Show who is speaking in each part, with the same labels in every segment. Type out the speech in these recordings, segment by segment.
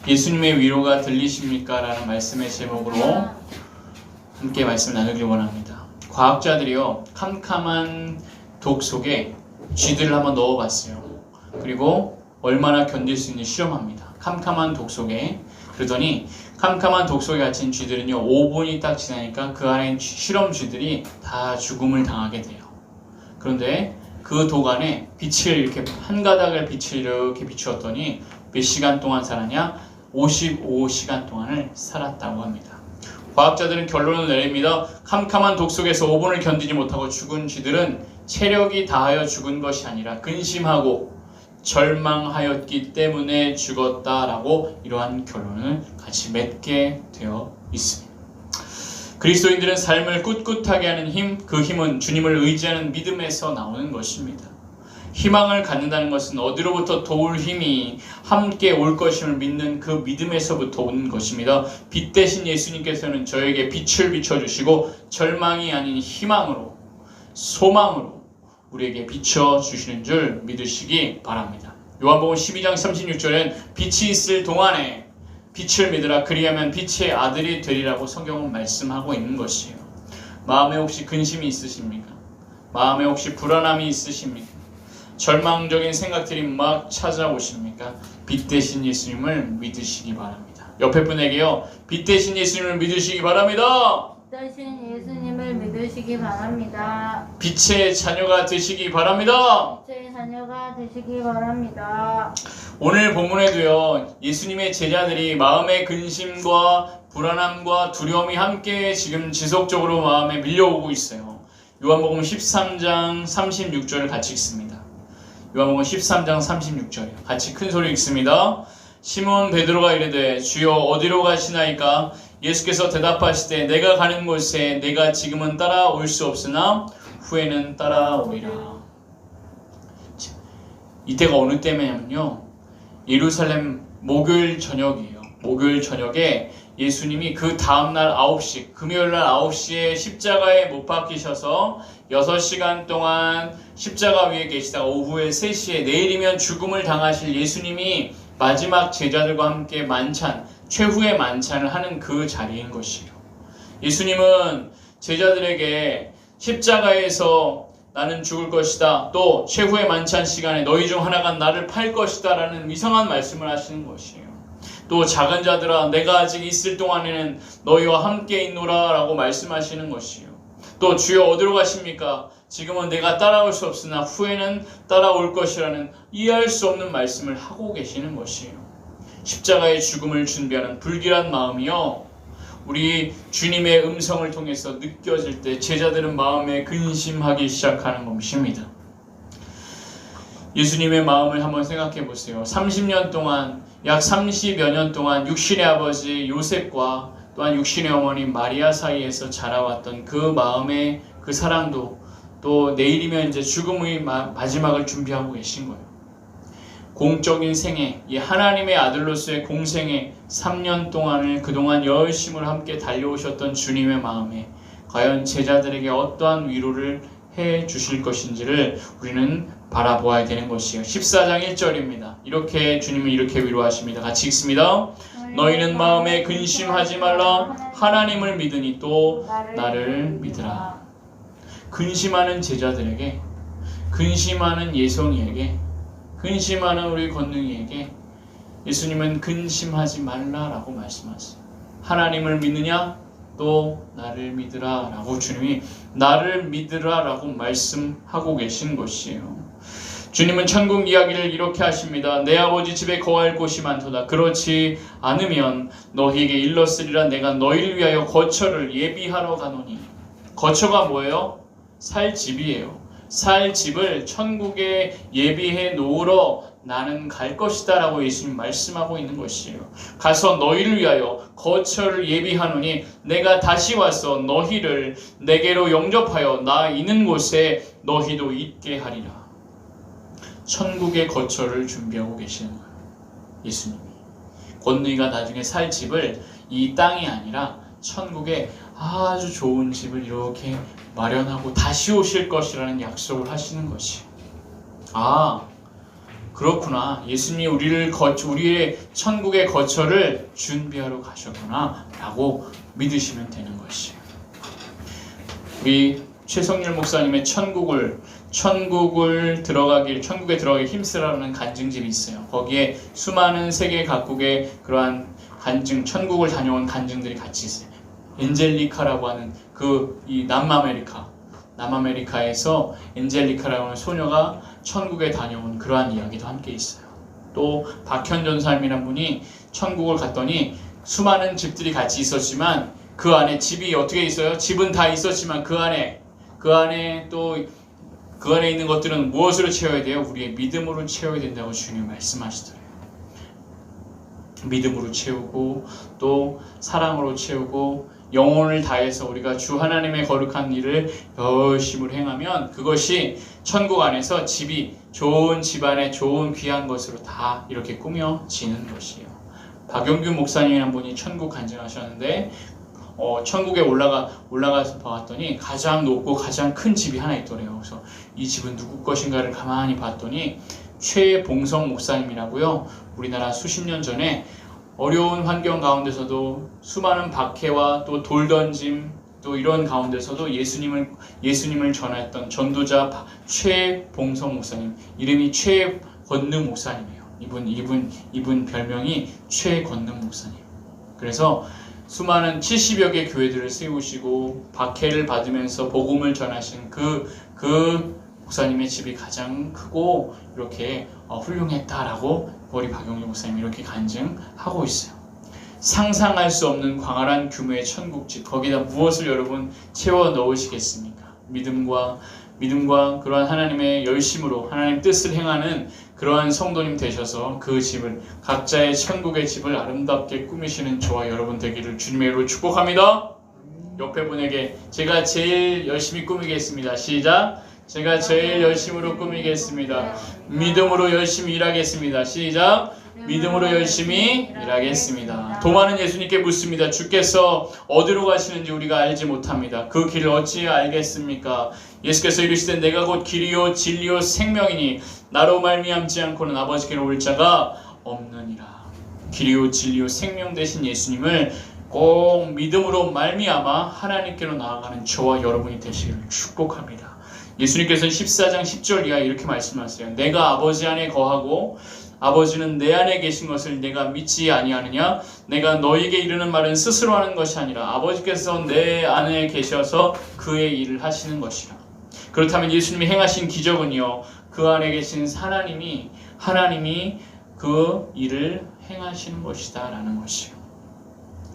Speaker 1: 예수님의 위로가 들리십니까? 라는 말씀의 제목으로 함께 말씀 나누길 원합니다. 과학자들이요, 캄캄한 독 속에 쥐들을 한번 넣어봤어요. 그리고 얼마나 견딜 수 있는지 실험합니다. 캄캄한 독 속에. 그러더니 캄캄한 독 속에 갇힌 쥐들은요, 5분이 딱 지나니까 그 안에 있는 실험 쥐들이 다 죽음을 당하게 돼요. 그런데 그 독 안에 빛을 이렇게 한 가닥을 빛을 이렇게 비추었더니 몇 시간 동안 살았냐? 55시간 동안을 살았다고 합니다. 과학자들은 결론을 내립니다. 캄캄한 독 속에서 5분을 견디지 못하고 죽은 쥐들은 체력이 다하여 죽은 것이 아니라 근심하고 절망하였기 때문에 죽었다라고 이러한 결론을 같이 맺게 되어 있습니다. 그리스도인들은 삶을 꿋꿋하게 하는 힘, 그 힘은 주님을 의지하는 믿음에서 나오는 것입니다. 희망을 갖는다는 것은 어디로부터 도울 힘이 함께 올 것임을 믿는 그 믿음에서부터 오는 것입니다. 빛 대신 예수님께서는 저에게 빛을 비춰주시고 절망이 아닌 희망으로, 소망으로 우리에게 비춰주시는 줄 믿으시기 바랍니다. 요한복음 12장 36절엔 빛이 있을 동안에 빛을 믿으라, 그리하면 빛의 아들이 되리라고 성경은 말씀하고 있는 것이에요. 마음에 혹시 근심이 있으십니까? 마음에 혹시 불안함이 있으십니까? 절망적인 생각들이 막 찾아오십니까? 빛 대신 예수님을 믿으시기 바랍니다. 옆에 분에게요, 빛 대신 예수님을 믿으시기 바랍니다.
Speaker 2: 대신 예수님을 믿으시기 바랍니다.
Speaker 1: 빛의 자녀가 되시기 바랍니다.
Speaker 2: 빛의 자녀가 되시기 바랍니다.
Speaker 1: 오늘 본문에도요, 예수님의 제자들이 마음의 근심과 불안함과 두려움이 함께 지금 지속적으로 마음에 밀려오고 있어요. 요한복음 13장 36절을 같이 읽습니다. 요한복음 13장 36절이요. 같이 큰 소리 읽습니다. 시몬 베드로가 이르되 주여 어디로 가시나이까? 예수께서 대답하시되 내가 가는 곳에 내가 지금은 따라올 수 없으나 후에는 따라오리라. 이때가 어느 때냐면요, 예루살렘 목요일 저녁이에요. 목요일 저녁에 예수님이 그 다음날 9시, 금요일날 9시에 십자가에 못 박히셔서 6시간 동안 십자가 위에 계시다가 오후에 3시에 내일이면 죽음을 당하실 예수님이 마지막 제자들과 함께 만찬, 최후의 만찬을 하는 그 자리인 것이에요. 예수님은 제자들에게 십자가에서 나는 죽을 것이다, 또 최후의 만찬 시간에 너희 중 하나가 나를 팔 것이다 라는 이상한 말씀을 하시는 것이에요. 또 작은 자들아 내가 아직 있을 동안에는 너희와 함께 있노라 라고 말씀하시는 것이에요. 또 주여 어디로 가십니까? 지금은 내가 따라올 수 없으나 후에는 따라올 것이라는 이해할 수 없는 말씀을 하고 계시는 것이에요. 십자가의 죽음을 준비하는 불길한 마음이요, 우리 주님의 음성을 통해서 느껴질 때 제자들은 마음에 근심하기 시작하는 것입니다. 예수님의 마음을 한번 생각해 보세요. 30년 동안, 약 30여 년 동안 육신의 아버지 요셉과 또한 육신의 어머니 마리아 사이에서 자라왔던 그 마음의 그 사랑도 또 내일이면 이제 죽음의 마지막을 준비하고 계신 거예요. 공적인 생애, 이 하나님의 아들로서의 공생애 3년 동안을 그동안 열심히 함께 달려오셨던 주님의 마음에 과연 제자들에게 어떠한 위로를 해 주실 것인지를 우리는 바라보아야 되는 것이에요. 14장 1절입니다. 이렇게 주님은 이렇게 위로하십니다. 같이 읽습니다. 너희는 마음에 근심하지 말라. 하나님을 믿으니 또 나를 믿으라. 근심하는 제자들에게, 근심하는 예성이에게, 근심하는 우리 건능이에게 예수님은 근심하지 말라라고 말씀하세요. 하나님을 믿느냐? 또 나를 믿으라 라고 주님이 나를 믿으라 라고 말씀하고 계신 것이에요. 주님은 천국 이야기를 이렇게 하십니다. 내 아버지 집에 거할 곳이 많도다. 그렇지 않으면 너희에게 일렀으리라. 내가 너희를 위하여 거처를 예비하러 가노니. 거처가 뭐예요? 살 집이에요. 살 집을 천국에 예비해 놓으러 나는 갈 것이다 라고 예수님 말씀하고 있는 것이에요. 가서 너희를 위하여 거처를 예비하노니 내가 다시 와서 너희를 내게로 영접하여 나 있는 곳에 너희도 있게 하리라. 천국의 거처를 준비하고 계시는 거예요. 예수님이. 권능이가 나중에 살 집을 이 땅이 아니라 천국에 아주 좋은 집을 이렇게 마련하고 다시 오실 것이라는 약속을 하시는 것이에요. 그렇구나. 예수님이 우리의 천국의 거처를 준비하러 가셨구나 라고 믿으시면 되는 것이에요. 우리 최성률 목사님의 천국에 들어가길 힘쓰라는 간증집이 있어요. 거기에 수많은 세계 각국의 그러한 간증, 천국을 다녀온 간증들이 같이 있어요. 엔젤리카라고 하는 이 남아메리카에서 엔젤리카라고 하는 소녀가 천국에 다녀온 그러한 이야기도 함께 있어요. 또 박현전 사님이란 분이 천국을 갔더니 수많은 집들이 같이 있었지만 그 안에 집이 어떻게 있어요? 집은 다 있었지만 그 안에 있는 것들은 무엇으로 채워야 돼요? 우리의 믿음으로 채워야 된다고 주님이 말씀하시더래요. 믿음으로 채우고 또 사랑으로 채우고 영혼을 다해서 우리가 주 하나님의 거룩한 일을 열심히 행하면 그것이 천국 안에서 좋은 집안에 좋은 귀한 것으로 다 이렇게 꾸며지는 것이에요. 박용규 목사님이라는 분이 천국 간증하셨는데 천국에 올라가서 봤더니 가장 높고 가장 큰 집이 하나 있더래요. 그래서 이 집은 누구 것인가를 가만히 봤더니 최봉성 목사님이라고요. 우리나라 수십 년 전에 어려운 환경 가운데서도 수많은 박해와 또 돌던짐 또 이런 가운데서도 예수님을 전했던 전도자 최봉성 목사님, 이름이 최건능 목사님이에요. 이분 별명이 최건능 목사님. 그래서 수많은 70여 개 교회들을 세우시고 박해를 받으면서 복음을 전하신 그 목사님의 집이 가장 크고 이렇게 훌륭했다라고 우리 박용규 목사님이 이렇게 간증하고 있어요. 상상할 수 없는 광활한 규모의 천국집, 거기다 무엇을 여러분 채워 넣으시겠습니까? 믿음과 그러한 하나님의 열심으로 하나님 뜻을 행하는 그러한 성도님 되셔서 그 집을, 각자의 천국의 집을 아름답게 꾸미시는 저와 여러분 되기를 주님의 이름으로 축복합니다. 옆에 분에게 제가 제일 열심히 꾸미겠습니다. 시작. 제가 제일 열심으로 꾸미겠습니다. 믿음으로 열심히 일하겠습니다. 시작. 믿음으로 열심히 일하겠습니다. 도마는 예수님께 묻습니다. 주께서 어디로 가시는지 우리가 알지 못합니다. 그 길을 어찌 알겠습니까? 예수께서 이르시되 내가 곧 길이요 진리요 생명이니 나로 말미암지 않고는 아버지께로 올 자가 없느니라. 길이요 진리요 생명 되신 예수님을 꼭 믿음으로 말미암아 하나님께로 나아가는 저와 여러분이 되시기를 축복합니다. 예수님께서는 14장 10절 이하에 이렇게 말씀하세요. 내가 아버지 안에 거하고 아버지는 내 안에 계신 것을 내가 믿지 아니하느냐? 내가 너에게 이르는 말은 스스로 하는 것이 아니라 아버지께서 내 안에 계셔서 그의 일을 하시는 것이라. 그렇다면 예수님이 행하신 기적은요, 그 안에 계신 하나님이 그 일을 행하시는 것이다 라는 것이요.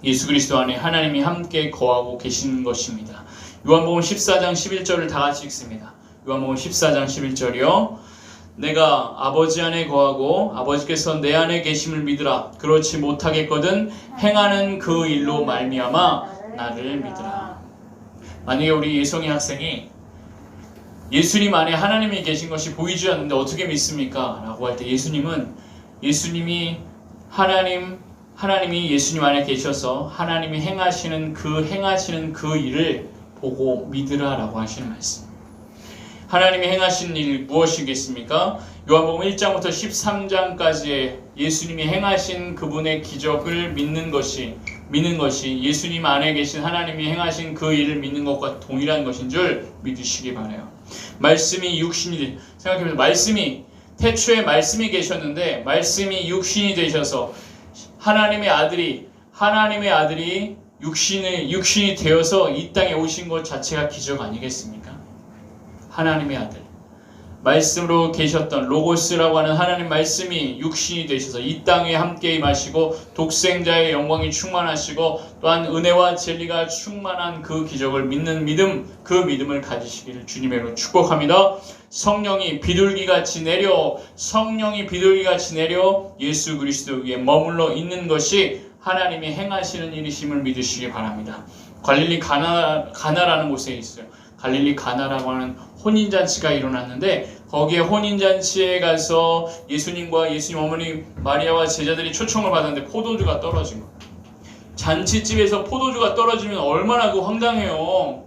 Speaker 1: 예수 그리스도 안에 하나님이 함께 거하고 계시는 것입니다. 요한복음 14장 11절을 다 같이 읽습니다. 요한복음 14장 11절이요. 내가 아버지 안에 거하고 아버지께서 내 안에 계심을 믿으라. 그렇지 못하겠거든 행하는 그 일로 말미암아 나를 믿으라. 만약에 우리 예성이 학생이 예수님 안에 하나님이 계신 것이 보이지 않는데 어떻게 믿습니까? 라고 할 때 예수님이 예수님 안에 계셔서 하나님이 행하시는 그 일을 보고 믿으라 라고 하시는 말씀. 하나님이 행하신 일 무엇이겠습니까? 요한복음 1장부터 13장까지의 예수님이 행하신 그분의 기적을 믿는 것이 예수님 안에 계신 하나님이 행하신 그 일을 믿는 것과 동일한 것인 줄 믿으시기 바라요. 말씀이 육신이 생각해보세요. 태초에 말씀이 계셨는데 말씀이 육신이 되셔서 하나님의 아들이 육신이 되어서 이 땅에 오신 것 자체가 기적 아니겠습니까? 하나님의 아들, 말씀으로 계셨던 로고스라고 하는 하나님 말씀이 육신이 되셔서 이 땅에 함께 임하시고 독생자의 영광이 충만하시고 또한 은혜와 진리가 충만한 그 기적을 믿는 믿음, 그 믿음을 가지시기를 주님의 이름으로 축복합니다. 성령이 비둘기같이 내려 예수 그리스도 위에 머물러 있는 것이 하나님이 행하시는 일이심을 믿으시기 바랍니다. 갈릴리 가나라는 곳에 있어요. 갈릴리 가나라고 하는 혼인잔치가 일어났는데 거기에 혼인잔치에 가서 예수님과 예수님 어머니 마리아와 제자들이 초청을 받았는데 포도주가 떨어진 거예요. 잔치집에서 포도주가 떨어지면 얼마나 황당해요.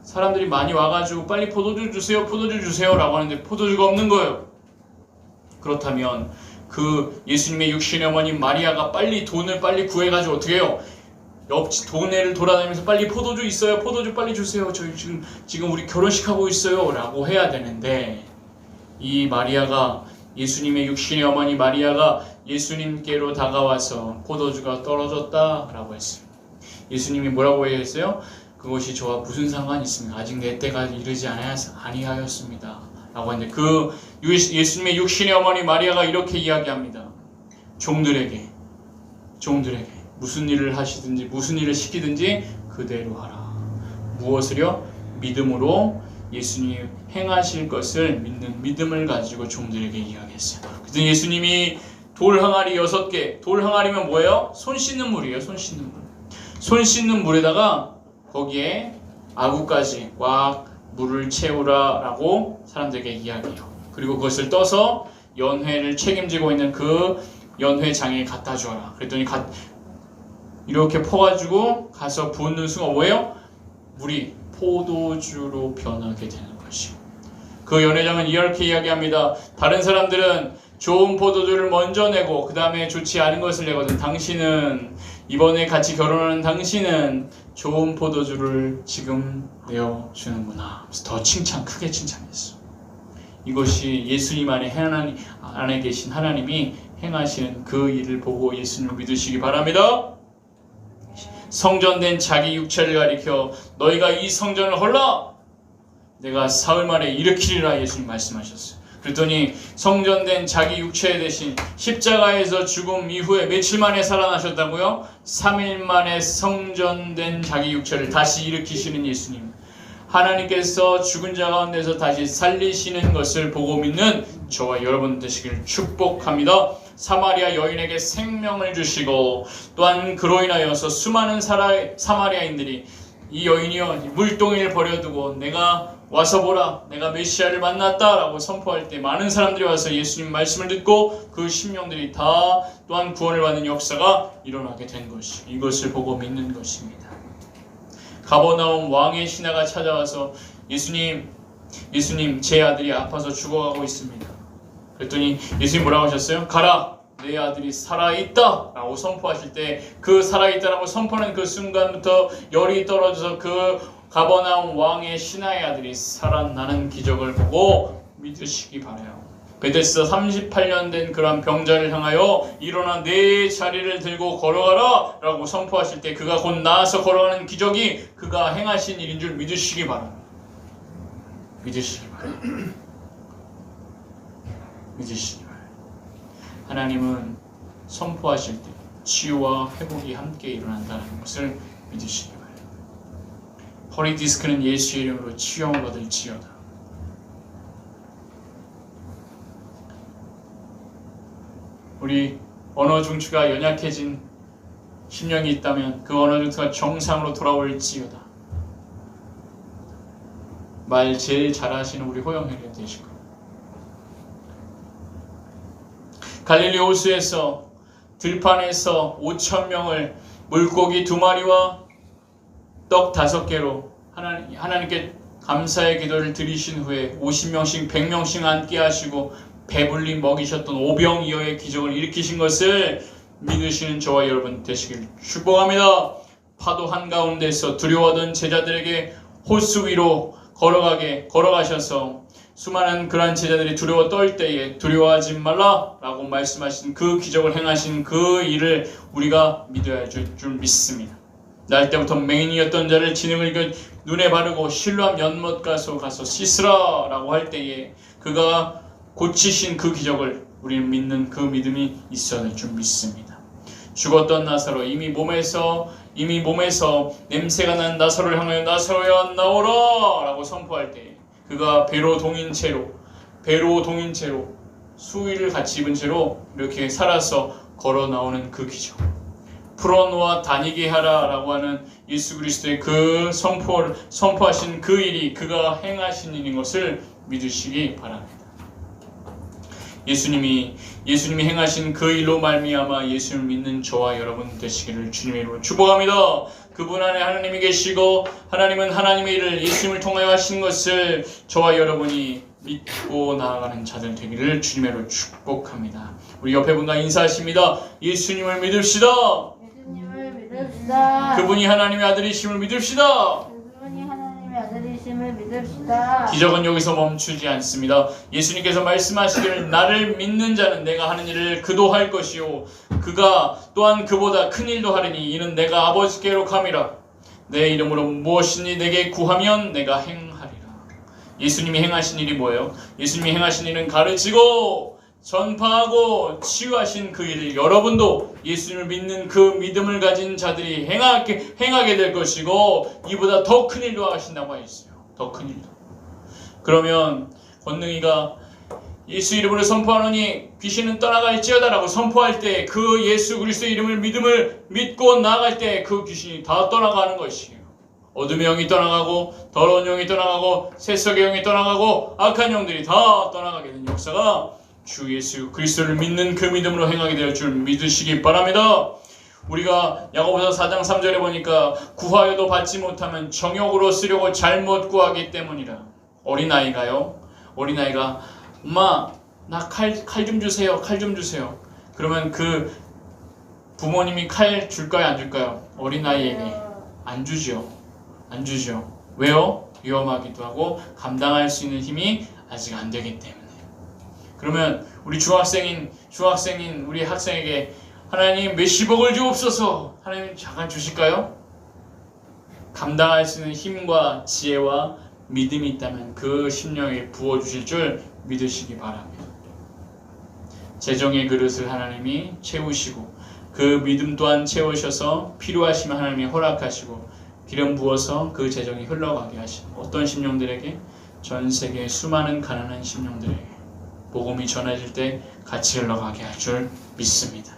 Speaker 1: 사람들이 많이 와가지고 빨리 포도주 주세요 라고 하는데 포도주가 없는 거예요. 그렇다면 그 예수님의 육신의 어머니 마리아가 빨리 돈을 빨리 구해가지고 어떻게 해요? 옆집 동네를 돌아다니면서 빨리 포도주 있어요? 포도주 빨리 주세요. 저희 지금 우리 결혼식 하고 있어요. 라고 해야 되는데 이 마리아가 예수님의 육신의 어머니 마리아가 예수님께로 다가와서 포도주가 떨어졌다 라고 했어요. 예수님이 뭐라고 했어요? 그것이 저와 무슨 상관이 있습니까? 아직 내 때가 이르지 아니하였습니다. 라고 했는데 그 예수님의 육신의 어머니 마리아가 이렇게 이야기합니다. 종들에게 무슨 일을 하시든지 무슨 일을 시키든지 그대로 하라. 무엇을요? 믿음으로 예수님 행하실 것을 믿는 믿음을 가지고 종들에게 이야기했어요. 그래서 예수님이 돌 항아리 6개, 돌 항아리면 뭐예요? 손 씻는 물이에요. 손 씻는 물. 손 씻는 물에다가 거기에 아구까지 꽉 물을 채우라 라고 사람들에게 이야기해요. 그리고 그것을 떠서 연회를 책임지고 있는 그 연회장에 갖다 주어라. 그랬더니 이렇게 퍼가지고 가서 붓는 순간 뭐예요? 물이 포도주로 변하게 되는 것이요. 그 연회장은 이렇게 이야기합니다. 다른 사람들은 좋은 포도주를 먼저 내고 그 다음에 좋지 않은 것을 내거든. 당신은 이번에 같이 결혼하는 당신은 좋은 포도주를 지금 내어주는구나. 그래서 더 크게 칭찬했어. 이것이 예수님 안에 계신 하나님이 행하시는 그 일을 보고 예수님을 믿으시기 바랍니다. 성전된 자기 육체를 가리켜 너희가 이 성전을 헐라 내가 사흘 만에 일으키리라 예수님 말씀하셨어요. 그랬더니 성전된 자기 육체 대신 십자가에서 죽음 이후에 며칠 만에 살아나셨다고요? 3일 만에 성전된 자기 육체를 다시 일으키시는 예수님. 하나님께서 죽은 자 가운데서 다시 살리시는 것을 보고 믿는 저와 여러분 되시길 축복합니다. 사마리아 여인에게 생명을 주시고 또한 그로 인하여서 수많은 사마리아인들이 이 여인이여 물동이를 버려두고 내가 와서 보라 내가 메시아를 만났다 라고 선포할 때 많은 사람들이 와서 예수님 말씀을 듣고 그 심령들이 다 또한 구원을 받는 역사가 일어나게 된 것이 이것을 보고 믿는 것입니다. 가버나움 왕의 신하가 찾아와서 예수님 제 아들이 아파서 죽어가고 있습니다. 그랬더니 예수님 뭐라고 하셨어요? 가라 내 아들이 살아있다 라고 선포하실 때 그 살아있다라고 선포하는 그 순간부터 열이 떨어져서 그 가버나움 왕의 신하의 아들이 살아나는 기적을 보고 믿으시기 바라요. 베데스다 38년 된 그런 병자를 향하여 일어나 내 자리를 들고 걸어가라 라고 선포하실 때 그가 곧 나아서 걸어가는 기적이 그가 행하신 일인 줄 믿으시기 바랍니다. 믿으시기 바랍니다. 믿으시기 바랍니다. 하나님은 선포하실 때 치유와 회복이 함께 일어난다는 것을 믿으시기 바랍니다. 허리 디스크는 예수의 이름으로 치유함을 받을지어다. 우리 언어 중추가 연약해진 심령이 있다면 그 언어 중추가 정상으로 돌아올지어다. 말 제일 잘하시는 우리 호영회가 되시고 갈릴리 호수에서 들판에서 5,000명을 물고기 2마리와 떡 5개로 하나님께 감사의 기도를 드리신 후에 50명씩 100명씩 앉게 하시고 배불리 먹이셨던 오병이어의 기적을 일으키신 것을 믿으시는 저와 여러분 되시길 축복합니다. 파도 한가운데서 두려워하던 제자들에게 호수 위로 걸어가셔서 수많은 그러한 제자들이 두려워 떨 때에 두려워하지 말라 라고 말씀하신 그 기적을 행하신 그 일을 우리가 믿어야 할 줄 믿습니다. 날 때부터 맹인이었던 자를 진흙을 이겨 눈에 바르고 실로암 연못 가서 씻으라 라고 할 때에 그가 고치신 그 기적을 우리는 믿는 그 믿음이 있어야 할 줄 믿습니다. 죽었던 나사로 이미 몸에서 냄새가 난 나사로를 향하여 나사로야 나오라 라고 선포할 때 그가 배로 동인 채로 수의를 같이 입은 채로 이렇게 살아서 걸어 나오는 그 기적, 풀어놓아 다니게 하라 라고 하는 예수 그리스도의 그 선포하신 그 일이 그가 행하신 일인 것을 믿으시기 바랍니다. 예수님이 행하신 그 일로 말미암아 예수를 믿는 저와 여러분 되시기를 주님의 이름으로 축복합니다. 그분 안에 하나님이 계시고 하나님은 하나님의 일을 예수님을 통하여 하신 것을 저와 여러분이 믿고 나아가는 자들 되기를 주님으로 축복합니다. 우리 옆에 분과 인사하십니다. 예수님을 믿읍시다.
Speaker 2: 예수님을 믿읍시다.
Speaker 1: 그분이 하나님의 아들이심을 믿읍시다.
Speaker 2: 그분이 하나님의 아들이심을 믿읍시다.
Speaker 1: 기적은 여기서 멈추지 않습니다. 예수님께서 말씀하시기를 나를 믿는 자는 내가 하는 일을 그도 할 것이요 그가 또한 그보다 큰 일도 하리니 이는 내가 아버지께로 감이라. 내 이름으로 무엇이니 내게 구하면 내가 행하리라. 예수님이 행하신 일이 뭐예요? 예수님이 행하신 일은 가르치고 전파하고 치유하신 그 일을 여러분도 예수님을 믿는 그 믿음을 가진 자들이 행하게 될 것이고 이보다 더 큰 일도 하신다고 하셨어요. 더 큰 일도. 그러면 권능이가 예수 이름으로 선포하노니 귀신은 떠나갈지어다라고 선포할 때 그 예수 그리스도의 이름을 믿고 나아갈 때 그 귀신이 다 떠나가는 것이에요. 어둠의 영이 떠나가고 더러운 영이 떠나가고 세속의 영이 떠나가고 악한 영들이 다 떠나가게 된 역사가 주 예수 그리스도를 믿는 그 믿음으로 행하게 될 줄 믿으시기 바랍니다. 우리가 야고보서 4장 3절에 보니까 구하여도 받지 못하면 정욕으로 쓰려고 잘못 구하기 때문이라. 어린아이가 엄마 나 칼 좀 주세요. 칼 좀 주세요. 그러면 그 부모님이 칼 줄까요 안 줄까요? 어린아이에게 안 주죠. 왜요? 위험하기도 하고 감당할 수 있는 힘이 아직 안 되기 때문에. 그러면 우리 중학생인 우리 학생에게 하나님 몇십억을 주옵소서. 하나님 잠깐 주실까요? 감당할 수 있는 힘과 지혜와 믿음이 있다면 그 심령에 부어주실 줄 믿으시기 바랍니다. 재정의 그릇을 하나님이 채우시고 그 믿음 또한 채우셔서 필요하시면 하나님이 허락하시고 기름 부어서 그 재정이 흘러가게 하시고 어떤 심령들에게? 전 세계 수많은 가난한 심령들에게 복음이 전해질 때 같이 흘러가게 할 줄 믿습니다.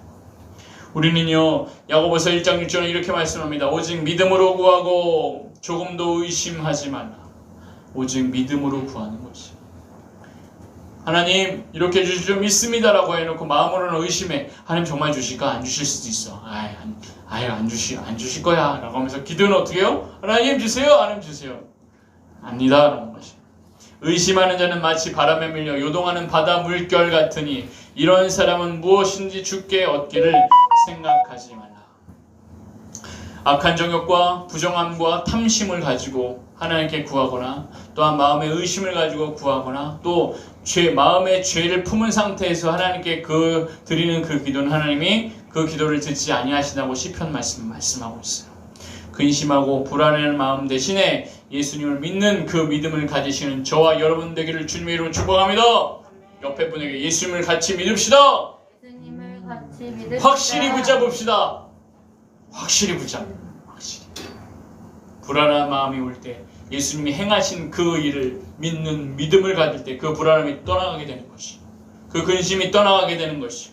Speaker 1: 우리는요 야고보서 1장 6절에 이렇게 말씀합니다. 오직 믿음으로 구하고 조금도 의심하지 말라. 오직 믿음으로 구하는 것이. 하나님 이렇게 주실 줄 믿습니다라고 해놓고 마음으로는 의심해. 하나님 정말 주실까? 안 주실 수도 있어. 안 주실 거야 라고 하면서 기도는 어떻게 해요? 하나님 주세요. 하나님 주세요. 아니다 라는 것이. 의심하는 자는 마치 바람에 밀려 요동하는 바다 물결 같으니 이런 사람은 무엇인지 주께 얻기를 생각하지 말라. 악한 정욕과 부정함과 탐심을 가지고 하나님께 구하거나 또한 마음의 의심을 가지고 구하거나 또 마음의 죄를 품은 상태에서 하나님께 드리는 그 기도는 하나님이 그 기도를 듣지 아니하신다고 시편 말씀하고 있어요. 근심하고 불안한 마음 대신에 예수님을 믿는 그 믿음을 가지시는 저와 여러분 되기를 주님의 이름으로 축복합니다. 옆에 분에게 예수님을 같이 믿읍시다.
Speaker 2: 예수님을 같이 믿읍시다.
Speaker 1: 확실히 붙잡읍시다. 확실히. 불안한 마음이 올 때 예수님이 행하신 그 일을 믿는 믿음을 가질 때 그 불안함이 떠나가게 되는 것이, 그 근심이 떠나가게 되는 것이.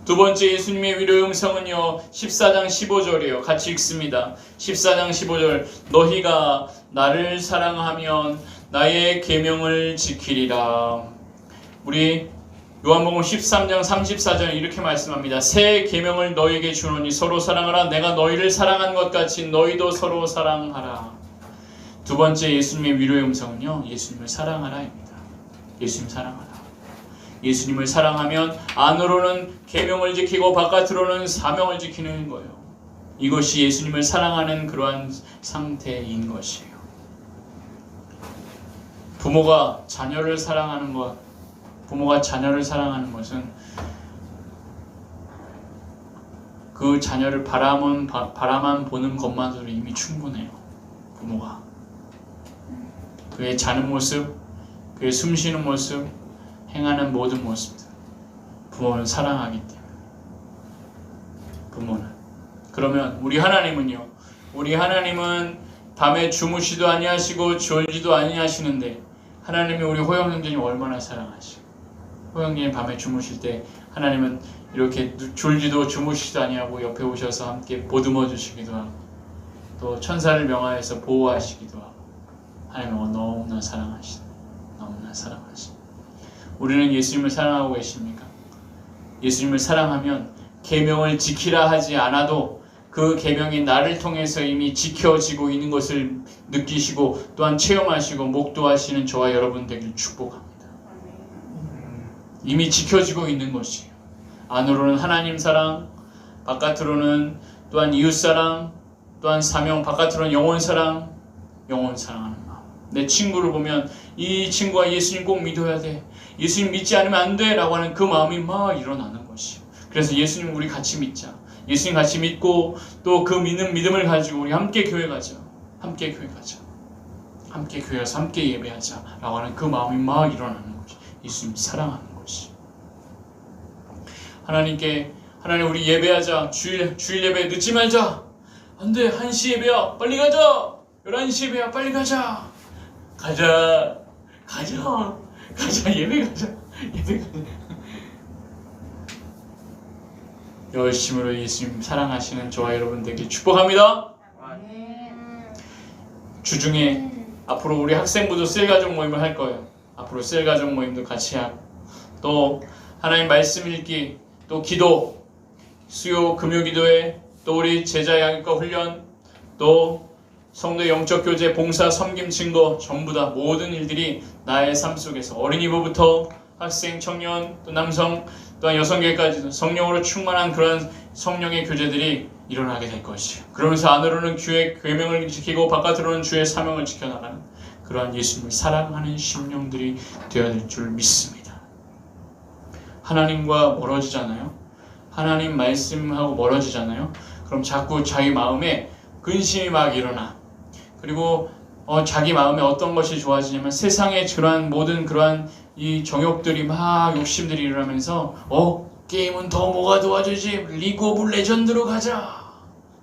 Speaker 1: 두 번째 예수님의 위로의 음성은요 14장 15절이에요. 같이 읽습니다. 14장 15절 너희가 나를 사랑하면 나의 계명을 지키리라. 우리 요한복음 13장 34절 이렇게 말씀합니다. 새 계명을 너희에게 주노니 서로 사랑하라. 내가 너희를 사랑한 것 같이 너희도 서로 사랑하라. 두 번째 예수님의 위로의 음성은요 예수님을 사랑하라입니다. 예수님 사랑하라. 예수님을 사랑하면 안으로는 계명을 지키고 바깥으로는 사명을 지키는 거예요. 이것이 예수님을 사랑하는 그러한 상태인 것이에요. 부모가 자녀를 사랑하는 것은 그 자녀를 바라만 보는 것만으로 이미 충분해요. 부모가 그의 자는 모습, 그의 숨쉬는 모습, 행하는 모든 모습들 부모는 사랑하기 때문에. 부모는. 그러면 우리 하나님은요, 우리 하나님은 밤에 주무시도 아니하시고 졸지도 아니하시는데 하나님이 우리 호영 형제님 얼마나 사랑하시고, 호영 형제님 밤에 주무실 때 하나님은 이렇게 졸지도 주무시지도 아니하고 옆에 오셔서 함께 보듬어 주시기도 하고 또 천사를 명하여서 보호하시기도 하고 하나님은 너무나 사랑하시다. 너무나 사랑하시다. 우리는 예수님을 사랑하고 계십니까? 예수님을 사랑하면 계명을 지키라 하지 않아도 그 계명이 나를 통해서 이미 지켜지고 있는 것을 느끼시고 또한 체험하시고 목도하시는 저와 여러분 되길 축복합니다. 이미 지켜지고 있는 것이에요. 안으로는 하나님 사랑, 바깥으로는 또한 이웃 사랑, 또한 사명, 바깥으로는 영혼 사랑하는 마음. 내 친구를 보면 이 친구가 예수님 꼭 믿어야 돼, 예수님 믿지 않으면 안 돼 라고 하는 그 마음이 막 일어나는 것이에요. 그래서 예수님 우리 같이 믿자, 예수님 같이 믿고 또 그 믿음을 가지고 우리 함께 교회 가자, 함께 교회 가자, 함께 교회 가서 함께 예배하자 라고 하는 그 마음이 막 일어나는 것이 예수님 사랑하는 것이. 하나님 우리 예배하자, 주일 예배 늦지 말자, 안돼 1시 예배야 빨리 가자, 11시 예배야 빨리 가자, 예배 가자. 열심으로 예수님 사랑하시는 저와 여러분 되길 축복합니다. 주중에 앞으로 우리 학생부도 셀가족 모임을 할 거예요. 앞으로 셀가족 모임도 같이 하고, 또 하나님 말씀 읽기, 또 기도, 수요 금요 기도회, 또 우리 제자 양육과 훈련, 또 성도 영적 교제, 봉사, 섬김, 증거, 전부 다 모든 일들이 나의 삶 속에서 어린이부부터 학생, 청년, 또 남성, 또한 여성교회까지도 성령으로 충만한 그런 성령의 교제들이 일어나게 될 것이에요. 그러면서 안으로는 주의 계명을 지키고 바깥으로는 주의 사명을 지켜나가는 그러한 예수님을 사랑하는 심령들이 되어야 될 줄 믿습니다. 하나님과 멀어지잖아요. 하나님 말씀하고 멀어지잖아요. 그럼 자꾸 자기 마음에 근심이 막 일어나. 그리고 자기 마음에 어떤 것이 좋아지냐면 세상의 그러한 모든 그러한 이 정욕들이 막 욕심들이 일어나면서 게임은 더 뭐가 도와주지, 리그 오브 레전드로 가자,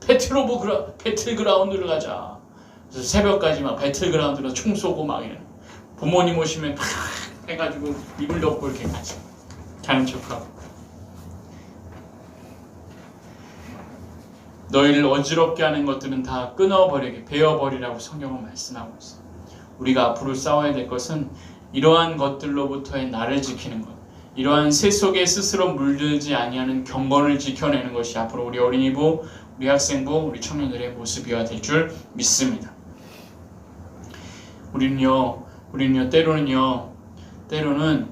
Speaker 1: 배틀그라운드로 가자. 그래서 새벽까지 막 배틀그라운드로 총 쏘고 막 이런. 부모님 오시면 팍 해가지고 이불 덮고 이렇게 가지, 자는 척하고. 너희를 어지럽게 하는 것들은 다 끊어버리게, 베어버리라고 성경은 말씀하고 있어요. 우리가 앞으로 싸워야 될 것은 이러한 것들로부터의 나를 지키는 것, 이러한 새 속에 스스로 물들지 아니하는 경건을 지켜내는 것이 앞으로 우리 어린이부, 우리 학생부, 우리 청년들의 모습이어야 될 줄 믿습니다. 우리는요 때로는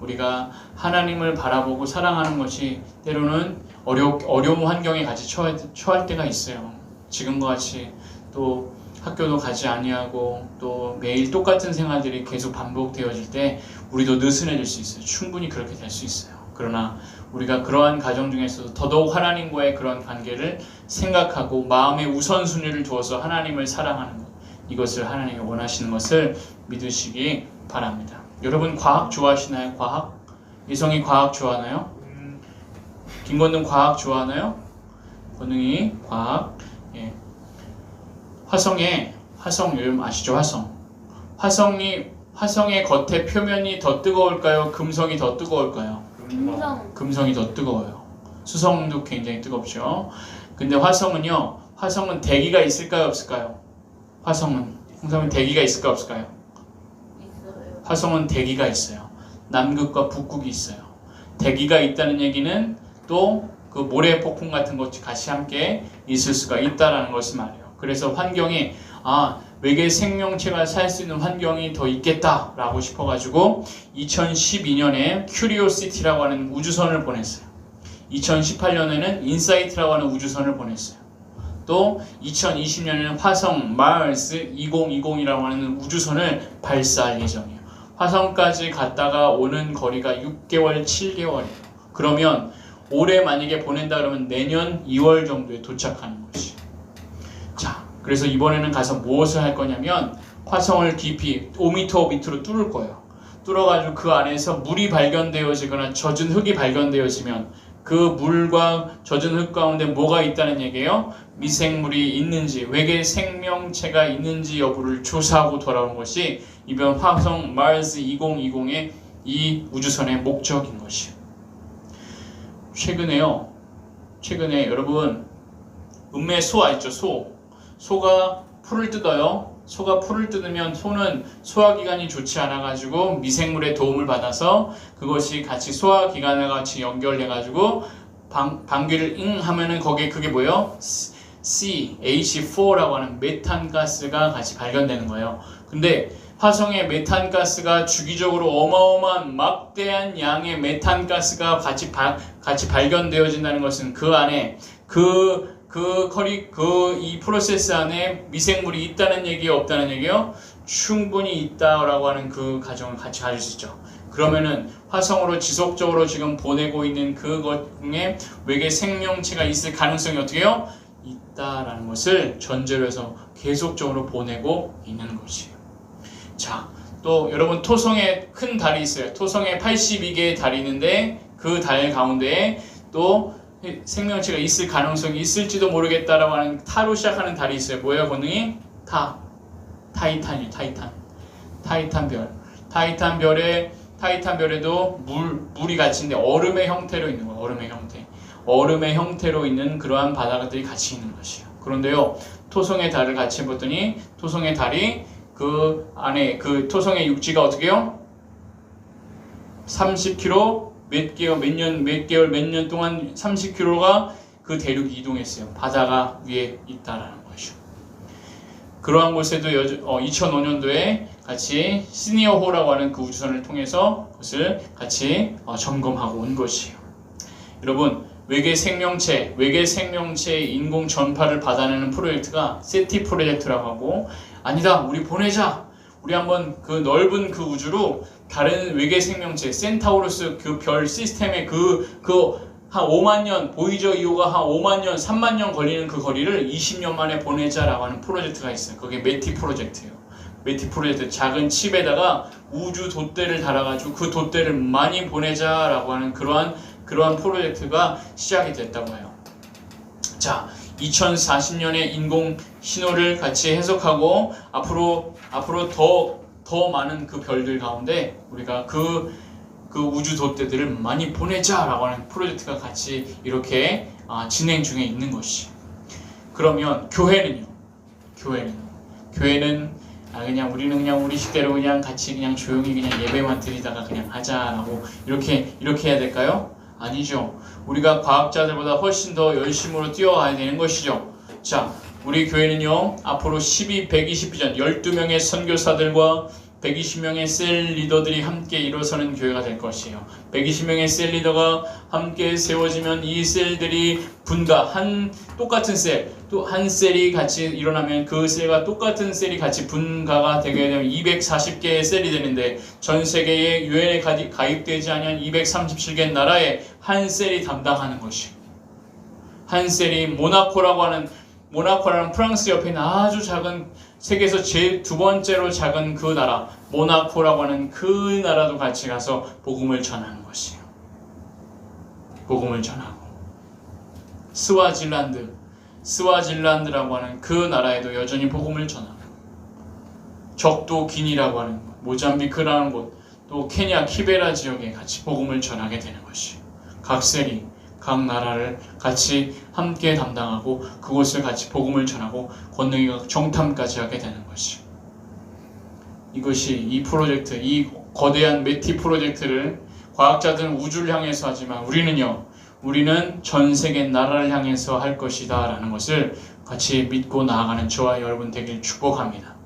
Speaker 1: 우리가 하나님을 바라보고 사랑하는 것이 때로는 어려운 환경에 같이 처할 때가 있어요. 지금과 같이 또 학교도 가지 아니하고 또 매일 똑같은 생활들이 계속 반복되어질 때 우리도 느슨해질 수 있어요. 충분히 그렇게 될 수 있어요. 그러나 우리가 그러한 가정 중에서도 더더욱 하나님과의 그런 관계를 생각하고 마음의 우선순위를 두어서 하나님을 사랑하는 것, 이것을 하나님이 원하시는 것을 믿으시기 바랍니다. 여러분 과학 좋아하시나요? 과학? 이성이 과학 좋아하나요? 김건능 과학 좋아하나요? 건능이 과학. 예. 화성 요즘 아시죠? 화성의 겉에 표면이 더 뜨거울까요? 금성이 더 뜨거울까요? 금성이 더 뜨거워요. 수성도 굉장히 뜨겁죠. 근데 화성은 대기가 있을까요? 없을까요? 화성은 대기가 있을까요? 없을까요?
Speaker 2: 있어요.
Speaker 1: 화성은 대기가 있어요. 남극과 북극이 있어요. 대기가 있다는 얘기는 또 그 모래 폭풍 같은 것이 같이 함께 있을 수가 있다라는 것을 말해요. 그래서 환경이 외계 생명체가 살 수 있는 환경이 더 있겠다라고 싶어가지고 2012년에 큐리오시티라고 하는 우주선을 보냈어요. 2018년에는 인사이트라고 하는 우주선을 보냈어요. 또 2020년에는 화성 마르스 2020이라고 하는 우주선을 발사할 예정이에요. 화성까지 갔다가 오는 거리가 6개월, 7개월이에요. 그러면 올해 만약에 보낸다 그러면 내년 2월 정도에 도착하는 것이에요. 자, 그래서 이번에는 가서 무엇을 할 거냐면 화성을 깊이 5m 밑으로 뚫을 거예요. 뚫어가지고 그 안에서 물이 발견되어지거나 젖은 흙이 발견되어지면 그 물과 젖은 흙 가운데 뭐가 있다는 얘기예요? 미생물이 있는지, 외계 생명체가 있는지 여부를 조사하고 돌아오는 것이 이번 화성 마르스 2020의 이 우주선의 목적인 것이에요. 최근에 여러분 음메 소 알죠? 소가 풀을 뜯어요. 소가 풀을 뜯으면 소는 소화기관이 좋지 않아가지고 미생물의 도움을 받아서 그것이 같이 소화기관과 같이 연결돼가지고 방귀를 잉 하면은 거기에 그게 뭐예요? CH4라고 하는 메탄가스가 같이 발견되는 거예요. 근데 화성의 메탄가스가 주기적으로 어마어마한 막대한 양의 메탄가스가 같이 발견되어진다는 것은 그 안에 이 프로세스 안에 미생물이 있다는 얘기요, 없다는 얘기요? 충분히 있다라고 하는 그 가정을 같이 가질 수 있죠. 그러면은 화성으로 지속적으로 지금 보내고 있는 그것 중에 외계 생명체가 있을 가능성이 어떻게 해요? 있다라는 것을 전제로 해서 계속적으로 보내고 있는 것이에요. 자, 또 여러분 토성에 큰 달이 있어요. 토성에 82개의 달이 있는데 그 달 가운데에 또 생명체가 있을 가능성이 있을지도 모르겠다라고 하는 타로 시작하는 달이 있어요. 뭐예요, 권능이? 타이탄이에요. 타이탄별. 타이탄별에도 물이 같이 있는데 얼음의 형태로 있는 거예요. 얼음의 형태로 있는 그러한 바다들이 같이 있는 것이에요. 그런데요, 토성의 달을 같이 해봤더니 토성의 달이 그 안에 그 토성의 육지가 어떻게 해요? 30km 몇 년 동안 30km가 그 대륙이 이동했어요. 바다가 위에 있다라는 것이죠. 그러한 곳에도 2005년도에 같이 시니어호라고 하는 그 우주선을 통해서 그것을 같이 점검하고 온 것이에요. 여러분, 외계 생명체의 인공 전파를 받아내는 프로젝트가 세티 프로젝트라고 하고, 아니다, 우리 보내자, 우리 한번 그 넓은 그 우주로 다른 외계 생명체 센타우루스 그 별 시스템의 한 5만 년, 보이저 2호가 한 5만 년, 3만 년 걸리는 그 거리를 20년 만에 보내자라고 하는 프로젝트가 있어요. 그게 메티 프로젝트예요. 메티 프로젝트, 작은 칩에다가 우주 돛대를 달아가지고 그 돛대를 많이 보내자라고 하는 그러한 프로젝트가 시작이 됐다고 해요. 자, 2040년에 인공 신호를 같이 해석하고 앞으로 더 많은 그 별들 가운데 우리가 그 우주 돛대들을 많이 보내자라고 하는 프로젝트가 같이 이렇게 진행 중에 있는 것이. 그러면 교회는 그냥 우리는 그냥 우리 식대로 그냥 같이 그냥 조용히 그냥 예배만 드리다가 그냥 하자라고 이렇게 해야 될까요? 아니죠. 우리가 과학자들보다 훨씬 더 열심으로 뛰어가야 되는 것이죠. 자, 우리 교회는요, 앞으로 120비전 12명의 선교사들과 120명의 셀 리더들이 함께 일어서는 교회가 될 것이에요. 120명의 셀 리더가 함께 세워지면 이 셀들이 똑같은 셀, 또 한 셀이 같이 일어나면 그 셀과 똑같은 셀이 같이 분가가 되게 되면 240개의 셀이 되는데 전 세계에 유엔에 가입되지 않은 237개 나라에 한 셀이 담당하는 것이에요. 한 셀이 모나코라는 프랑스 옆에 있는 아주 작은 세계에서 두 번째로 작은 그 나라 모나코라고 하는 그 나라도 같이 가서 복음을 전하는 것이에요. 복음을 전하고 스와질란드라고 하는 그 나라에도 여전히 복음을 전하고 적도 기니라고 하는 곳, 모잠비크라는 곳, 또 케냐 키베라 지역에 같이 복음을 전하게 되는 것이에요. 각 셀이 각 나라를 같이 함께 담당하고 그곳을 같이 복음을 전하고 권능이가 정탐까지 하게 되는 것이죠. 이것이 이 프로젝트, 이 거대한 메티 프로젝트를 과학자들은 우주를 향해서 하지만 우리는 전 세계 나라를 향해서 할 것이다 라는 것을 같이 믿고 나아가는 저와 여러분 되길 축복합니다.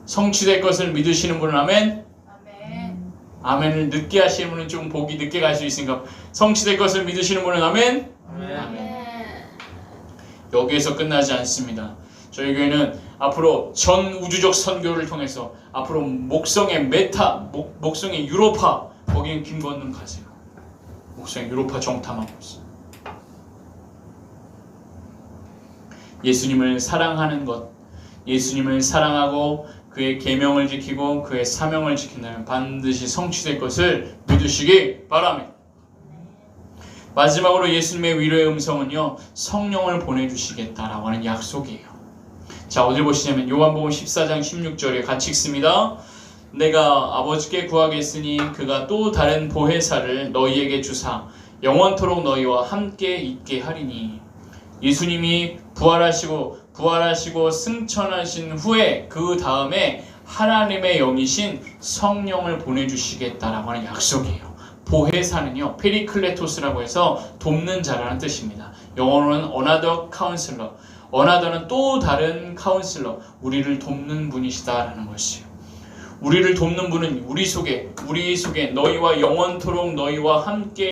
Speaker 1: 성취될 것을 믿으시는 분은 아멘? 아멘을 늦게 하시는 분은 좀 복이 늦게 갈 수 있으니까 성취될 것을 믿으시는 분은 아멘? 아멘. 여기에서 끝나지 않습니다. 저희 교회는 앞으로 전 우주적 선교를 통해서 앞으로 목성의 유로파, 거기는 김건능 가세요. 목성의 유로파 정탐하고 있어요. 예수님을 사랑하는 것, 예수님을 사랑하고 그의 계명을 지키고 그의 사명을 지킨다면 반드시 성취될 것을 믿으시기 바랍니다. 마지막으로 예수님의 위로의 음성은요, 성령을 보내주시겠다라고 하는 약속이에요. 자, 어딜 보시냐면 요한복음 14장 16절에 같이 읽습니다. 내가 아버지께 구하겠으니 그가 또 다른 보혜사를 너희에게 주사 영원토록 너희와 함께 있게 하리니. 예수님이 부활하시고 승천하신 후에 그 다음에 하나님의 영이신 성령을 보내주시겠다라고 하는 약속이에요. 보혜사는요, 페리클레토스라고 해서 돕는 자라는 뜻입니다. 영어로는 another counselor, another는 또 다른 카운슬러, 우리를 돕는 분이시다라는 것이에요. 우리를 돕는 분은 우리 속에 너희와 영원토록 너희와 함께